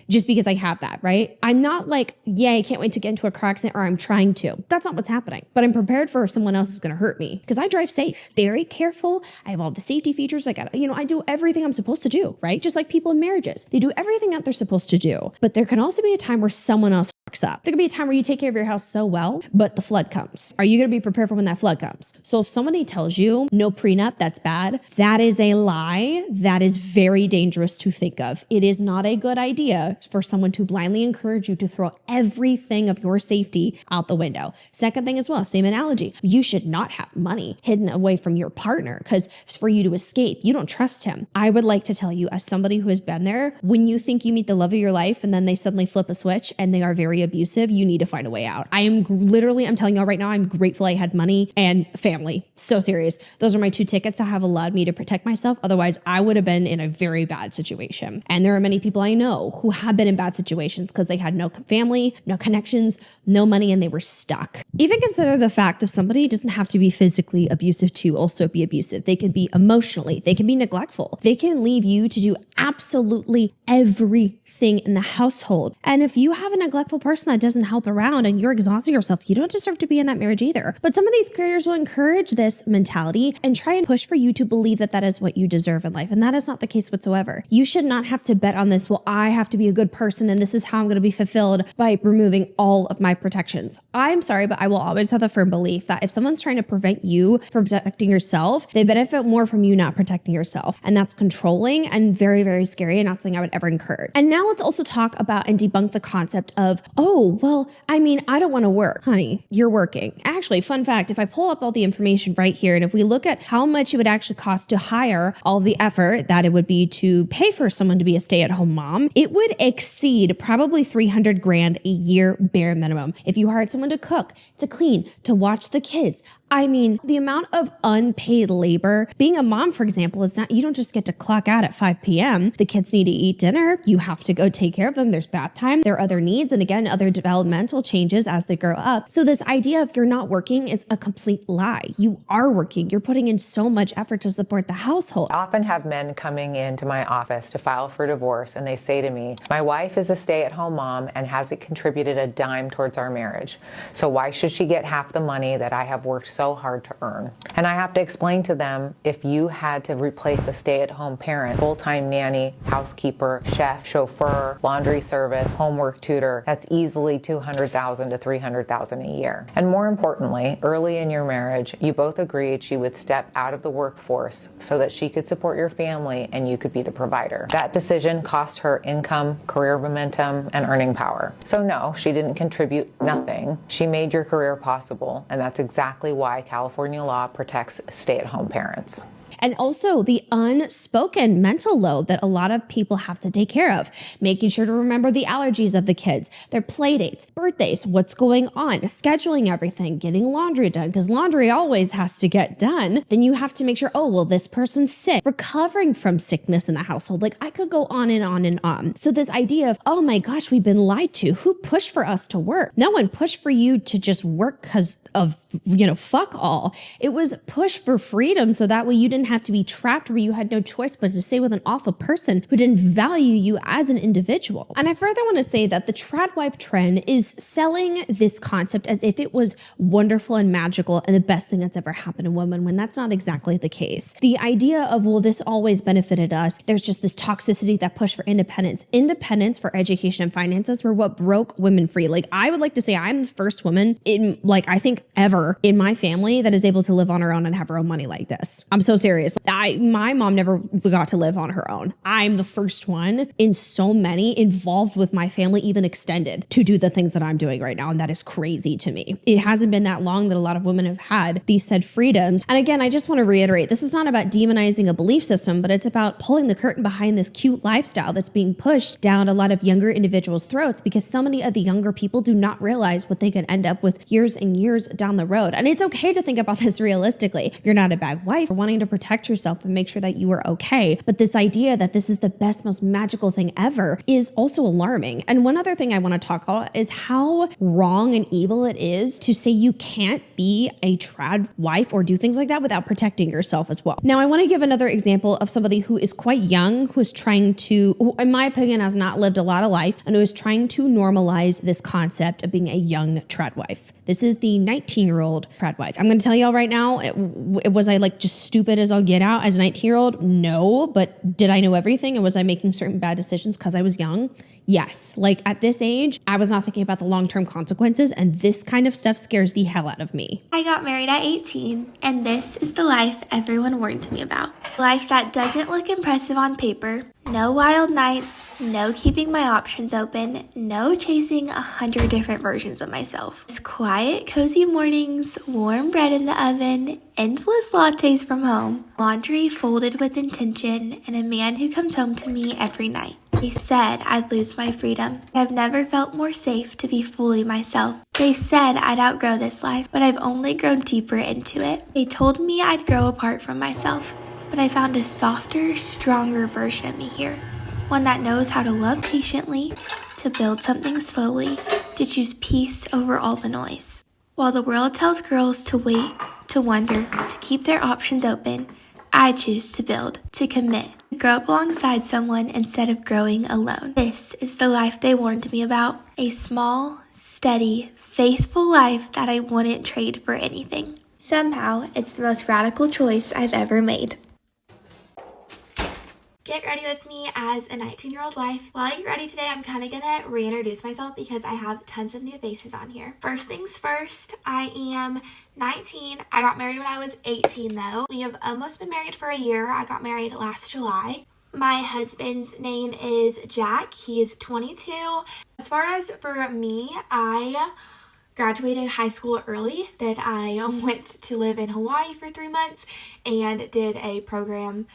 just because I have that, right? I'm not like, yay, I can't wait to get into a car accident, or I'm trying to. That's not what's happening. But I'm prepared for if someone else is going to hurt me, because I drive safe, very careful. I have all the safety features. I do everything I'm supposed to do, right? Just like people in marriages, they do everything that they're supposed to do. But there can also be a time where someone else fucks up. There could be a time where you take care of your house so well, but the flood comes. Are you going to be prepared for when that flood comes? So if somebody tells you no prenup, that's bad, that is a lie. That is very dangerous to think of. It is not a good idea for someone to blindly encourage you to throw everything of your safety out the window. Second thing as well, same analogy. You should not have money hidden away from your partner because it's for you to escape. You don't trust him. I would like to tell you, as somebody who has been there, when you think you meet the love of your life and then they suddenly flip a switch and they are very abusive, you need to find a way out. I'm telling y'all right now, I'm grateful I had money and family. So serious. Those are my 2 tickets that have allowed me to protect myself. Otherwise, I would have been in a very bad situation. And there are many people I know who have been in bad situations because they had no family, no connections, no money, and they were stuck. Even consider the fact that somebody doesn't have to be physically abusive to also be abusive. They can be emotionally, they can be neglectful. They can leave you to do absolutely everything thing in the household. And if you have a neglectful person that doesn't help around and you're exhausting yourself, you don't deserve to be in that marriage either. But some of these creators will encourage this mentality and try and push for you to believe that that is what you deserve in life. And that is not the case whatsoever. You should not have to bet on this. Well, I have to be a good person and this is how I'm going to be fulfilled by removing all of my protections. I'm sorry, but I will always have the firm belief that if someone's trying to prevent you from protecting yourself, they benefit more from you not protecting yourself. And that's controlling and very, very scary and not something I would ever encourage. And now let's also talk about and debunk the concept of, oh, well, I mean, I don't want to work. Honey, you're working. Actually, fun fact, if I pull up all the information right here, and if we look at how much it would actually cost to hire all the effort that it would be to pay for someone to be a stay-at-home mom, it would exceed probably $300,000 a year bare minimum. If you hired someone to cook, to clean, to watch the kids. I mean, the amount of unpaid labor, being a mom, for example, is not, you don't just get to clock out at 5 p.m. The kids need to eat dinner. You have to go take care of them. There's bath time. There are other needs. And again, other developmental changes as they grow up. So this idea of you're not working is a complete lie. You are working. You're putting in so much effort to support the household. I often have men coming into my office to file for divorce, and they say to me, my wife is a stay-at-home mom and hasn't contributed a dime towards our marriage. So why should she get half the money that I have worked so hard to earn? And I have to explain to them, if you had to replace a stay-at-home parent, full-time nanny, housekeeper, chef, chauffeur, laundry service, homework tutor, that's easily $200,000 to $300,000 a year. And more importantly, early in your marriage, you both agreed she would step out of the workforce so that she could support your family and you could be the provider. That decision cost her income, career momentum, and earning power. So no, she didn't contribute nothing. She made your career possible, and that's exactly why California law protects stay-at-home parents. And also the unspoken mental load that a lot of people have to take care of, making sure to remember the allergies of the kids, their play dates, birthdays, what's going on, scheduling everything, getting laundry done, because laundry always has to get done. Then you have to make sure, oh, well, this person's sick, recovering from sickness in the household. Like I could go on and on and on. So this idea of, oh my gosh, we've been lied to. Who pushed for us to work? No one pushed for you to just work because of, fuck all. It was push for freedom so that way you didn't have to be trapped where you had no choice but to stay with an awful person who didn't value you as an individual. And I further want to say that the trad wife trend is selling this concept as if it was wonderful and magical and the best thing that's ever happened to women, when that's not exactly the case. The idea of, well, this always benefited us. There's just this toxicity that pushed for independence. Independence for education and finances were what broke women free. Like I would like to say I'm the first woman in, I think ever in my family that is able to live on her own and have her own money like this. I'm so serious. My mom never got to live on her own. I'm the first one in so many involved with my family, even extended, to do the things that I'm doing right now. And that is crazy to me. It hasn't been that long that a lot of women have had these said freedoms. And again, I just want to reiterate, this is not about demonizing a belief system, but it's about pulling the curtain behind this cute lifestyle that's being pushed down a lot of younger individuals' throats, because so many of the younger people do not realize what they could end up with years and years down the road. And it's okay to think about this realistically. You're not a bad wife for wanting to protect yourself and make sure that you are okay. But this idea that this is the best, most magical thing ever is also alarming. And one other thing I want to talk about is how wrong and evil it is to say you can't be a trad wife or do things like that without protecting yourself as well. Now, I want to give another example of somebody who is quite young, who is trying to, who in my opinion, has not lived a lot of life, and who is trying to normalize this concept of being a young trad wife. This is the 19-year-old trad wife. I'm going to tell y'all right now, was I just stupid as I'll get out as a 19-year-old? No, but did I know everything? And was I making certain bad decisions because I was young? Yes. At this age, I was not thinking about the long-term consequences, and this kind of stuff scares the hell out of me. I got married at 18, and this is the life everyone warned me about. Life that doesn't look impressive on paper. No wild nights, no keeping my options open, no chasing 100 different versions of myself. Just quiet, cozy mornings, warm bread in the oven, endless lattes from home, laundry folded with intention, and a man who comes home to me every night. They said I'd lose my freedom. I've never felt more safe to be fully myself. They said I'd outgrow this life, but I've only grown deeper into it. They told me I'd grow apart from myself, but I found a softer, stronger version of me here. One that knows how to love patiently, to build something slowly, to choose peace over all the noise. While the world tells girls to wait, to wonder, to keep their options open, I choose to build, to commit, Grow up alongside someone instead of growing alone. This is the life they warned me about. A small, steady, faithful life that I wouldn't trade for anything. Somehow, it's the most radical choice I've ever made. Get ready with me as a 19-year-old wife. While I get ready today, I'm kind of gonna reintroduce myself because I have tons of new faces on here. First things first, I am 19. I got married when I was 18 though. We have almost been married for a year. I got married last July. My husband's name is Jack. He is 22. As far as for me, I graduated high school early. Then I went to live in Hawaii for 3 months and did a program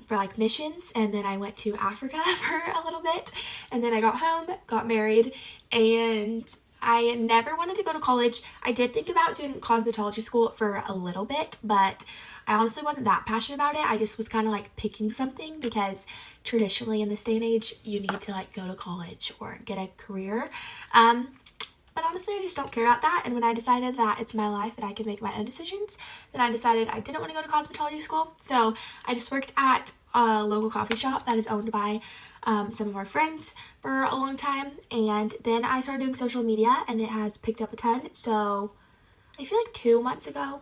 for like missions, and then I went to Africa for a little bit, and then I got home, got married, and I never wanted to go to college. I did think about doing cosmetology school for a little bit, but I honestly wasn't that passionate about it. I just was kind of like picking something because traditionally in this day and age, you need to like go to college or get a career. But honestly, I just don't care about that. And when I decided that it's my life and I can make my own decisions, then I decided I didn't want to go to cosmetology school. So I just worked at a local coffee shop that is owned by some of our friends for a long time. And then I started doing social media and it has picked up a ton. So I feel like 2 months ago,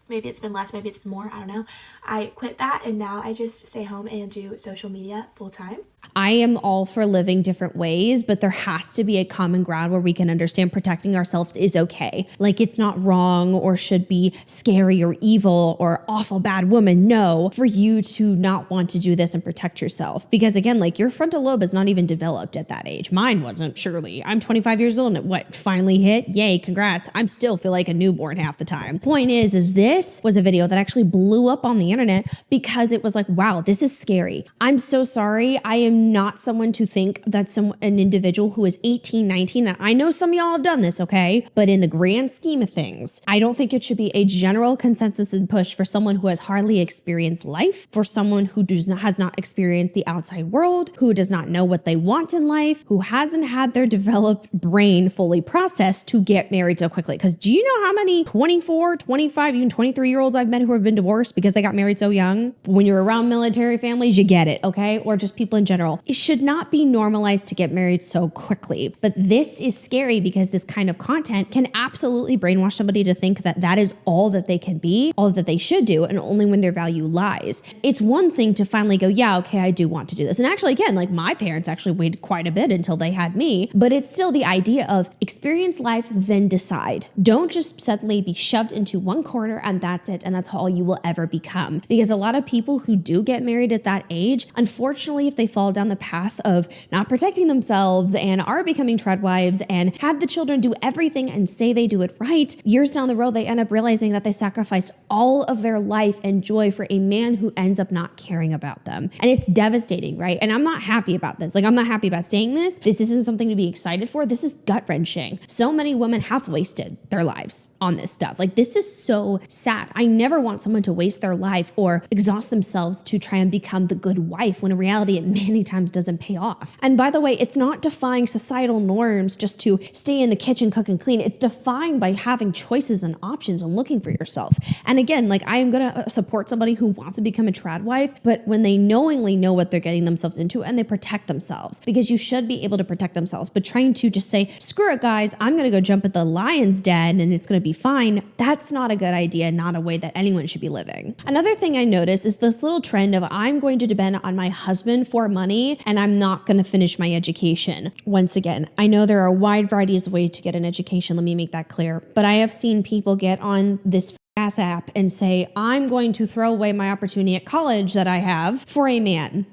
maybe it's been less, maybe it's been more, I don't know, I quit that and now I just stay home and do social media full time. I am all for living different ways, but there has to be a common ground where we can understand protecting ourselves is okay. Like it's not wrong or should be scary or evil or awful bad woman. No, for you to not want to do this and protect yourself. Because again, like your frontal lobe is not even developed at that age. Mine wasn't, surely. I'm 25 years old and what finally hit? Yay, congrats. I'm still feel like a newborn half the time. Point is this was a video that actually blew up on the internet because it was like, wow, this is scary. I'm so sorry. I am not someone to think that an individual who is 18, 19, and I know some of y'all have done this, okay? But in the grand scheme of things, I don't think it should be a general consensus and push for someone who has hardly experienced life, for someone who has not experienced the outside world, who does not know what they want in life, who hasn't had their developed brain fully processed to get married so quickly. Because do you know how many 24, 25, even 23-year-olds I've met who have been divorced because they got married so young? When you're around military families, you get it, okay? Or just people in general. It should not be normalized to get married so quickly. But this is scary because this kind of content can absolutely brainwash somebody to think that that is all that they can be, all that they should do, and only when their value lies. It's one thing to finally go, yeah, okay, I do want to do this. And actually, again, like my parents actually waited quite a bit until they had me, but it's still the idea of experience life, then decide. Don't just suddenly be shoved into one corner and that's it, and that's all you will ever become. Because a lot of people who do get married at that age, unfortunately, if they fall down the path of not protecting themselves and are becoming treadwives and have the children do everything and say they do it right, years down the road, they end up realizing that they sacrificed all of their life and joy for a man who ends up not caring about them. And it's devastating, right? And I'm not happy about this. Like, I'm not happy about saying this. This isn't something to be excited for. This is gut-wrenching. So many women have wasted their lives on this stuff. Like, this is so sad. I never want someone to waste their life or exhaust themselves to try and become the good wife when in reality, it many times doesn't pay off. And by the way, it's not defying societal norms just to stay in the kitchen, cook and clean. It's defying by having choices and options and looking for yourself. And again, like I am going to support somebody who wants to become a trad wife, but when they knowingly know what they're getting themselves into and they protect themselves, because you should be able to protect themselves. But trying to just say, screw it guys, I'm going to go jump at the lion's den and it's going to be fine. That's not a good idea, not a way that anyone should be living. Another thing I noticed is this little trend of I'm going to depend on my husband for money and I'm not going to finish my education. Once again, I know there are wide varieties of ways to get an education. Let me make that clear. But I have seen people get on this ass app and say, I'm going to throw away my opportunity at college that I have for a man.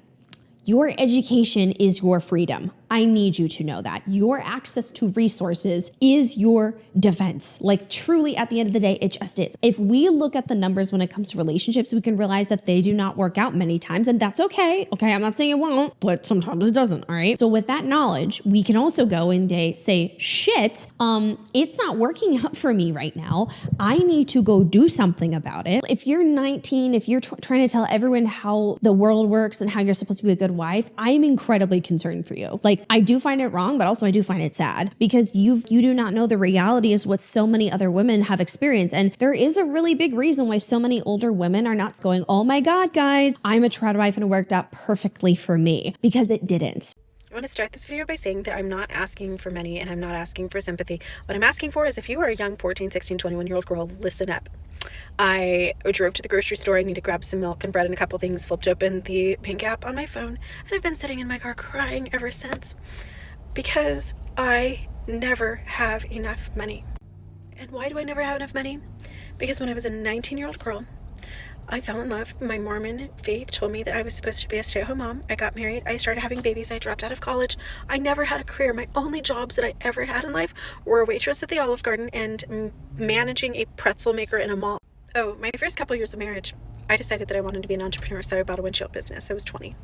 Your education is your freedom. I need you to know that. Your access to resources is your defense. Like truly at the end of the day, it just is. If we look at the numbers when it comes to relationships, we can realize that they do not work out many times and that's okay. Okay, I'm not saying it won't, but sometimes it doesn't, all right? So with that knowledge, we can also go and say, shit, it's not working out for me right now. I need to go do something about it. If you're 19, if you're trying to tell everyone how the world works and how you're supposed to be a good wife, I'm incredibly concerned for you. Like I do find it wrong, but also I do find it sad because you do not know the reality is what so many other women have experienced. And there is a really big reason why so many older women are not going, oh my God, guys, I'm a trad wife and it worked out perfectly for me, because it didn't. I want to start this video by saying that I'm not asking for money and I'm not asking for sympathy. What I'm asking for is, if you are a young 14, 16, 21-year-old girl, listen up. I drove to the grocery store. I need to grab some milk and bread and a couple things, flipped open the Pink app on my phone, and I've been sitting in my car crying ever since because I never have enough money. And why do I never have enough money? Because when I was a 19-year-old girl, I fell in love. My Mormon faith told me that I was supposed to be a stay-at-home mom. I got married. I started having babies. I dropped out of college. I never had a career. My only jobs that I ever had in life were a waitress at the Olive Garden and managing a pretzel maker in a mall. Oh, my first couple years of marriage, I decided that I wanted to be an entrepreneur, so I bought a windshield business. I was 20.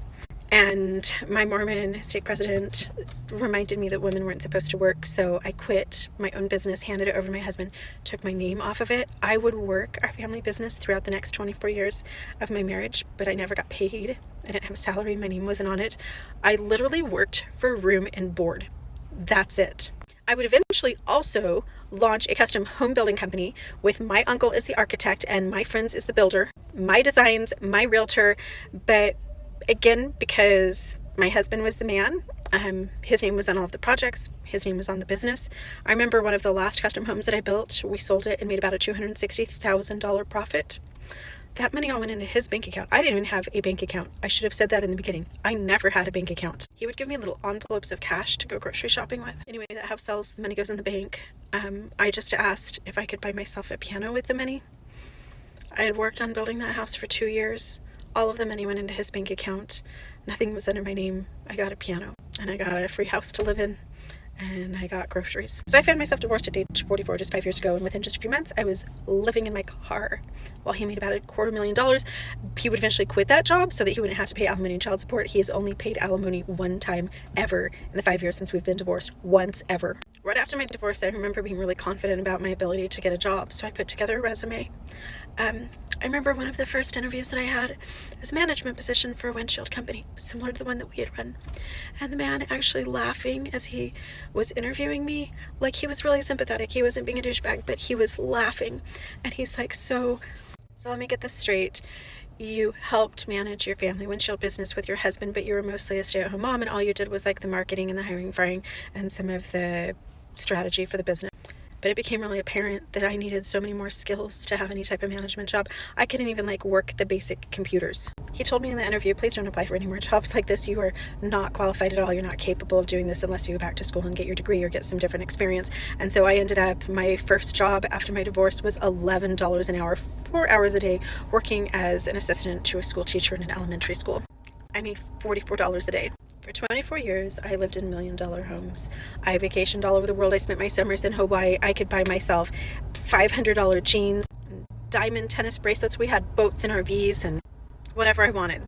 And my Mormon stake president reminded me that women weren't supposed to work, so I quit my own business, handed it over to my husband, took my name off of it. I would work our family business throughout the next 24 years of my marriage, but I never got paid. I didn't have a salary. My name wasn't on it. I literally worked for room and board. That's it. I would eventually also launch a custom home building company with my uncle as the architect and my friends as the builder, my designs, my realtor, but again, because my husband was the man, his name was on all of the projects, his name was on the business. I remember one of the last custom homes that I built, we sold it and made about a $260,000 profit. That money all went into his bank account. I didn't even have a bank account. I should have said that in the beginning. I never had a bank account. He would give me little envelopes of cash to go grocery shopping with. Anyway, that house sells, the money goes in the bank. I just asked if I could buy myself a piano with the money. I had worked on building that house for 2 years. All of the money went into his bank account. Nothing was under my name. I got a piano and I got a free house to live in and I got groceries. So I found myself divorced at age 44 just 5 years ago, and within just a few months I was living in my car while he made about $250,000. He would eventually quit that job so that he wouldn't have to pay alimony and child support. He has only paid alimony one time ever in the 5 years since we've been divorced. Once ever. Right after my divorce, I remember being really confident about my ability to get a job, so I put together a resume. I remember one of the first interviews that I had as a management position for a windshield company, similar to the one that we had run. And the man actually laughing as he was interviewing me, like he was really sympathetic. He wasn't being a douchebag, but he was laughing. And he's like, so let me get this straight. You helped manage your family windshield business with your husband, but you were mostly a stay-at-home mom, and all you did was like the marketing and the hiring, firing, and some of the strategy for the business. But it became really apparent that I needed so many more skills to have any type of management job. I couldn't even work the basic computers. He told me in the interview, please don't apply for any more jobs like this. You are not qualified at all. You're not capable of doing this unless you go back to school and get your degree or get some different experience. And so I ended up, my first job after my divorce was $11 an hour, 4 hours a day, working as an assistant to a school teacher in an elementary school. I made $44 a day. For 24 years, I lived in $1 million homes. I vacationed all over the world. I spent my summers in Hawaii. I could buy myself $500 jeans, diamond tennis bracelets. We had boats and RVs and whatever I wanted.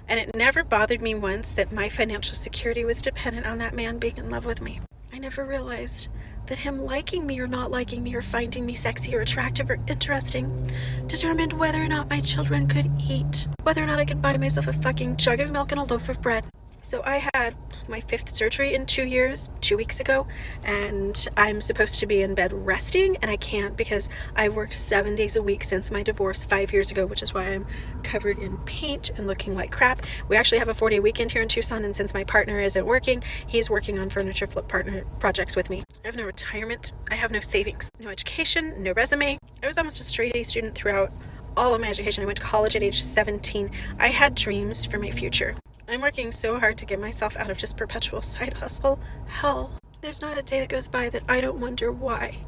And it never bothered me once that my financial security was dependent on that man being in love with me. I never realized that him liking me or not liking me or finding me sexy or attractive or interesting determined whether or not my children could eat, whether or not I could buy myself a fucking jug of milk and a loaf of bread. So I had my 5th surgery in 2 years, 2 weeks ago, and I'm supposed to be in bed resting, and I can't because I worked 7 days a week since my divorce 5 years ago, which is why I'm covered in paint and looking like crap. We actually have a 4-day weekend here in Tucson, and since my partner isn't working, he's working on furniture flip partner projects with me. I have no retirement, I have no savings, no education, no resume. I was almost a straight A student throughout all of my education. I went to college at age 17. I had dreams for my future. I'm working so hard to get myself out of just perpetual side hustle hell. There's not a day that goes by that I don't wonder why.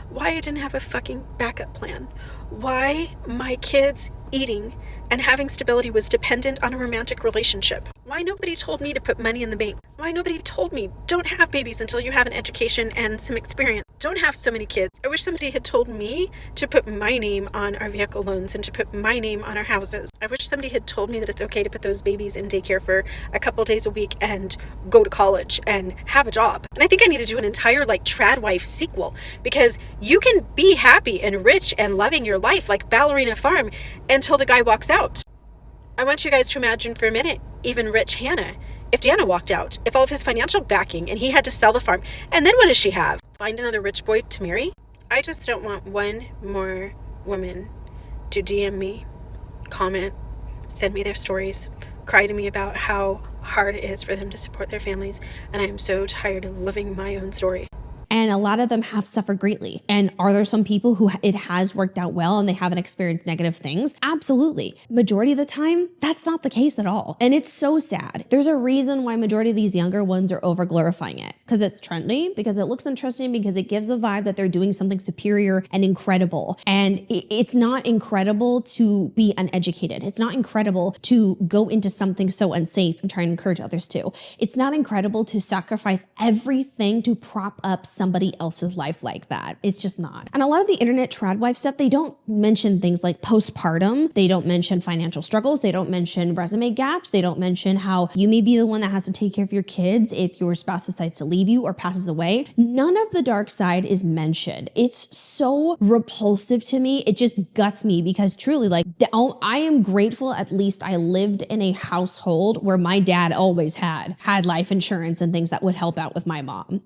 Why I didn't have a fucking backup plan. Why my kids eating and having stability was dependent on a romantic relationship. Why nobody told me to put money in the bank. Why nobody told me don't have babies until you have an education and some experience. Don't have so many kids. I wish somebody had told me to put my name on our vehicle loans and to put my name on our houses. I wish somebody had told me that it's okay to put those babies in daycare for a couple days a week and go to college and have a job. And I think I need to do an entire trad wife sequel, because you can be happy and rich and loving your life like Ballerina Farm until the guy walks out. I want you guys to imagine for a minute, even rich Hannah If Deanna walked out, if all of his financial backing and he had to sell the farm, and then what does she have? Find another rich boy to marry? I just don't want one more woman to DM me, comment, send me their stories, cry to me about how hard it is for them to support their families, and I am so tired of living my own story. And a lot of them have suffered greatly. And are there some people who it has worked out well and they haven't experienced negative things? Absolutely. Majority of the time, that's not the case at all. And it's so sad. There's a reason why majority of these younger ones are over glorifying it. Because it's trendy, because it looks interesting, because it gives the vibe that they're doing something superior and incredible. And it's not incredible to be uneducated. It's not incredible to go into something so unsafe and try and encourage others to. It's not incredible to sacrifice everything to prop up somebody else's life like that. It's just not. And a lot of the internet tradwife stuff, they don't mention things like postpartum. They don't mention financial struggles. They don't mention resume gaps. They don't mention how you may be the one that has to take care of your kids if your spouse decides to leave you or passes away. None of the dark side is mentioned. It's so repulsive to me. It just guts me because truly, like, I am grateful at least I lived in a household where my dad always had life insurance and things that would help out with my mom.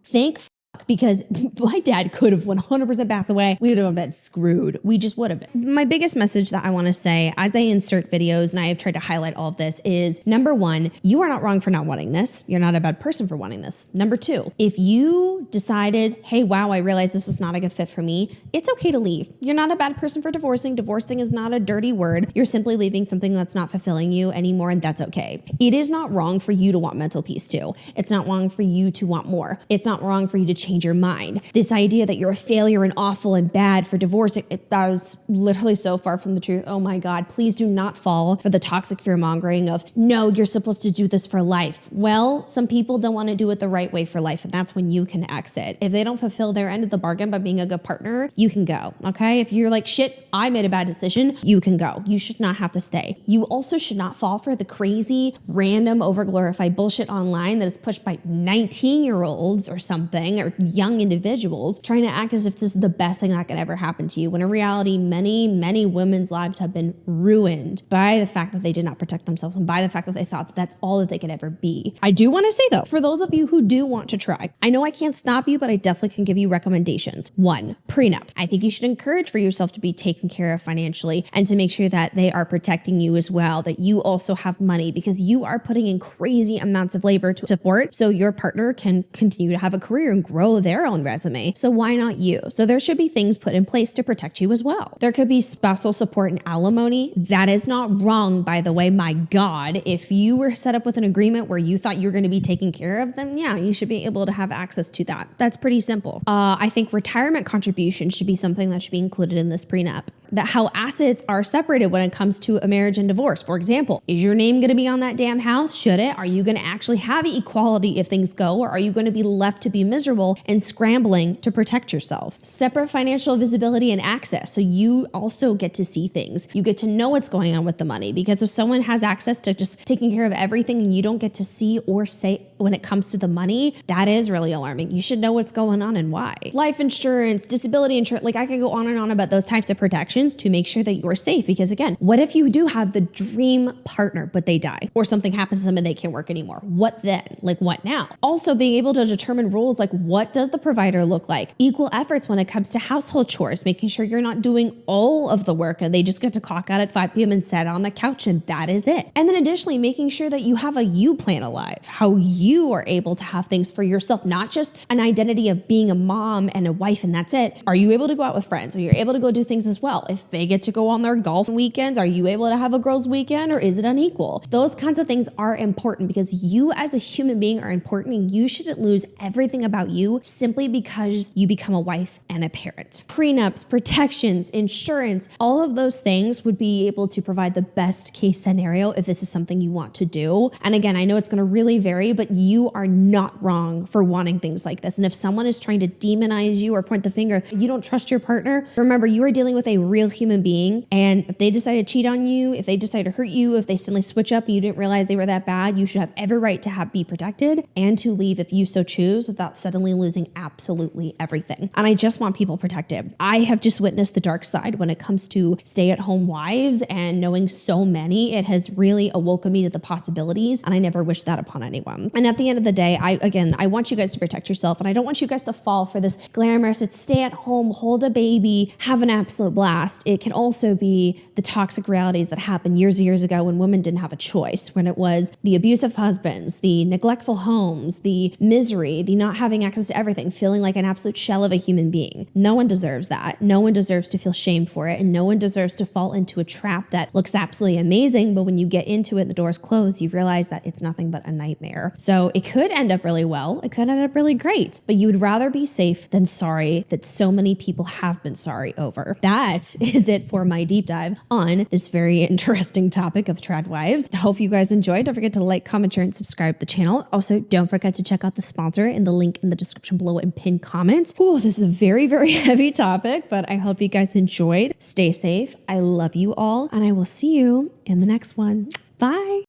Because my dad could have 100% passed away. We would have been screwed. We just would have been. My biggest message that I want to say as I insert videos, and I have tried to highlight all of this, is number one, you are not wrong for not wanting this. You're not a bad person for wanting this. Number two, if you decided, hey, wow, I realize this is not a good fit for me, it's okay to leave. You're not a bad person for divorcing. Divorcing is not a dirty word. You're simply leaving something that's not fulfilling you anymore, and that's okay. It is not wrong for you to want mental peace too. It's not wrong for you to want more. It's not wrong for you to change your mind. This idea that you're a failure and awful and bad for divorce, that was literally so far from the truth. Oh my God, please do not fall for the toxic fear mongering of, no, you're supposed to do this for life. Well, some people don't want to do it the right way for life, and that's when you can exit. If they don't fulfill their end of the bargain by being a good partner, you can go, okay? If you're like, shit, I made a bad decision, you can go. You should not have to stay. You also should not fall for the crazy, random, over-glorified bullshit online that is pushed by 19-year-olds or something, or young individuals trying to act as if this is the best thing that could ever happen to you, when in reality, many women's lives have been ruined by the fact that they did not protect themselves and by the fact that they thought that that's all that they could ever be. I do want to say though, for those of you who do want to try, I know I can't stop you, but I definitely can give you recommendations. One, prenup. I think you should encourage for yourself to be taken care of financially and to make sure that they are protecting you as well, that you also have money, because you are putting in crazy amounts of labor to support so your partner can continue to have a career and grow their own resume. So why not you? So there should be things put in place to protect you as well. There could be spousal support and alimony. That is not wrong, by the way. My God, if you were set up with an agreement where you thought you were going to be taken care of, then yeah, you should be able to have access to that. That's pretty simple. I think retirement contributions should be something that should be included in this prenup. That how assets are separated when it comes to a marriage and divorce. For example, is your name going to be on that damn house? Should it? Are you going to actually have equality if things go, or are you going to be left to be miserable and scrambling to protect yourself? Separate financial visibility and access, so you also get to see things. You get to know what's going on with the money, because if someone has access to just taking care of everything and you don't get to see or say when it comes to the money, that is really alarming. You should know what's going on and why. Life insurance, disability insurance, like I could go on and on about those types of protections to make sure that you're safe. Because again, what if you do have the dream partner, but they die or something happens to them and they can't work anymore? What then? Like what now? Also being able to determine roles, like what does the provider look like? Equal efforts when it comes to household chores, making sure you're not doing all of the work and they just get to clock out at 5 p.m. and sit on the couch and that is it. And then additionally, making sure that you have a you plan alive, how you are able to have things for yourself, not just an identity of being a mom and a wife and that's it. Are you able to go out with friends? Are you able to go do things as well? If they get to go on their golf weekends, are you able to have a girls' weekend, or is it unequal? Those kinds of things are important because you as a human being are important, and you shouldn't lose everything about you simply because you become a wife and a parent. Prenups, protections, insurance, all of those things would be able to provide the best case scenario if this is something you want to do. And again, I know it's going to really vary, but you are not wrong for wanting things like this. And if someone is trying to demonize you or point the finger, you don't trust your partner, remember you are dealing with a real real human being. And if they decide to cheat on you, if they decide to hurt you, if they suddenly switch up and you didn't realize they were that bad, you should have every right to be protected and to leave if you so choose without suddenly losing absolutely everything. And I just want people protected. I have just witnessed the dark side when it comes to stay-at-home wives, and knowing so many, it has really awoken me to the possibilities, and I never wish that upon anyone. And at the end of the day, I want you guys to protect yourself, and I don't want you guys to fall for this glamorous, it's stay at home, hold a baby, have an absolute blast. It can also be the toxic realities that happened years and years ago when women didn't have a choice, when it was the abusive husbands, the neglectful homes, the misery, the not having access to everything, feeling like an absolute shell of a human being. No one deserves that. No one deserves to feel shamed for it, and no one deserves to fall into a trap that looks absolutely amazing, but when you get into it, the doors close, you realize that it's nothing but a nightmare. So it could end up really well, it could end up really great, but you would rather be safe than sorry that so many people have been sorry over. That is it for my deep dive on this very interesting topic of trad wives. I hope you guys enjoyed. Don't forget to like, comment, share, and subscribe to the channel. Also, don't forget to check out the sponsor in the link in the description below and pinned comments. Ooh, this is a very, very heavy topic, but I hope you guys enjoyed. Stay safe. I love you all, and I will see you in the next one. Bye.